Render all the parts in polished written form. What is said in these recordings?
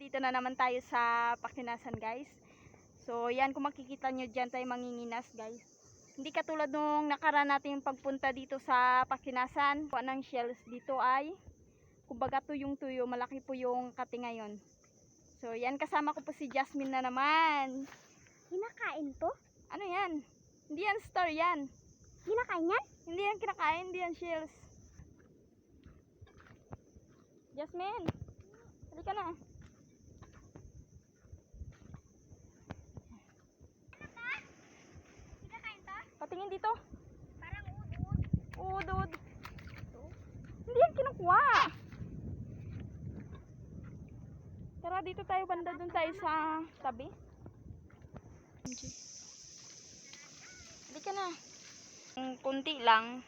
Dito na naman tayo sa Pakinasan, guys. So, yan, kung makikita nyo dyan tayo manginginas, guys. Hindi katulad nung nakaraan natin pagpunta dito sa Pakinasan. Kuha ng shells dito ay, kumbaga tuyong-tuyo, malaki po yung kati ngayon. So, yan, kasama ko po si Jasmine na naman. Kinakain to? Ano yan? Hindi yan star yan. Kinakain yan? Hindi yan kinakain, hindi yan shells. Jasmine, halika na. Kinakain to? Patingin dito. Parang udud. Udod. Hindi yan kinukuha. Tara, dito tayo banda, dun tayo sa tabi. Halika na. Kunti lang,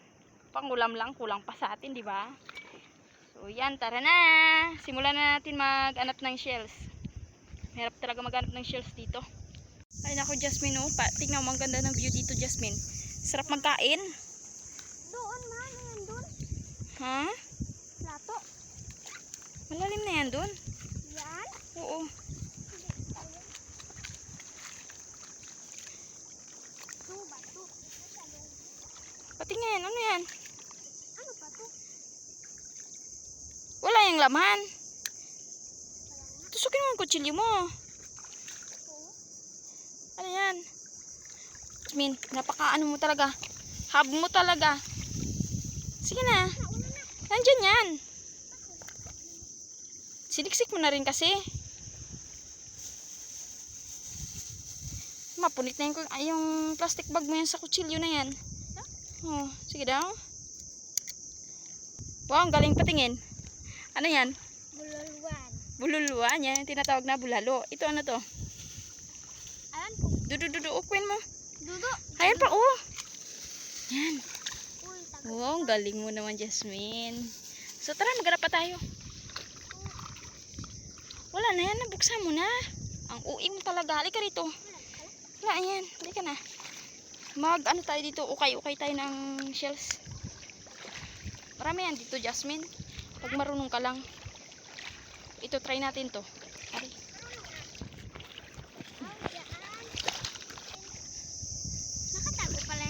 pangulam lang, kulang pa sa atin, di ba? So, yan, tara na. Simulan na natin mag-anap ng shells. Mahirap talaga mag-anap ng shells dito. Ay, nako, Jasmine, oh. Tingnan mo, ang ganda ng view dito, Jasmine. Sarap magkain. Doon na, ano yan doon? Ha? Plato. Malalim na yan dun. Yan? Oo. Ito, bato. Patingin, ano yan? Ano pa to? Wala yung laman. Tusukin mo ang kutsilyo mo. Ano yan? Jasmine, napakaano mo talaga. Hab mo talaga. Sige na. Nandyan yan. Siniksik mo na rin kasi. Mapunit na yung plastic bag mo yan sa kutsilyo na yan. Oh, sige daw. Wow, ang galing patingin. Ano yan? Bululwan. Bululuan yan. Tinatawag na bulalo. Ito ano to? Ayan po. Dudu, ukuin mo. Dudo. Ayan pa, oh. Yan. Uy, tagal. Wow, ang galing mo naman, Jasmine. So, tara, maghanap pa tayo. Wala na yan, nabuksan mo na. Ang uing mo talaga. Halika rito. Wala, ayan. Halika na. Ano tayo dito? Ukay-ukay tayo ng shells. Marami yan dito, Jasmine. Pag marunong ka lang. Ito, try natin to. Ari. Nakatago pala.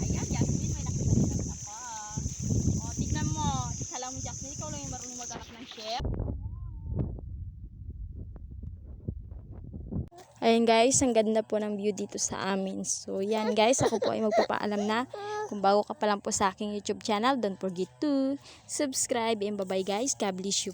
Ayan, Jasmine, may nakita na pa. O, tignan mo. Isa lang mo, Jasmine. Ikaw lang yung marunong maghanap ng shell. Ayan guys, ang ganda po ng view dito sa amin. So yan guys, ako po ay magpapaalam na. Kung bago ka pa lang po sa aking YouTube channel, don't forget to subscribe and bye bye guys. God bless you.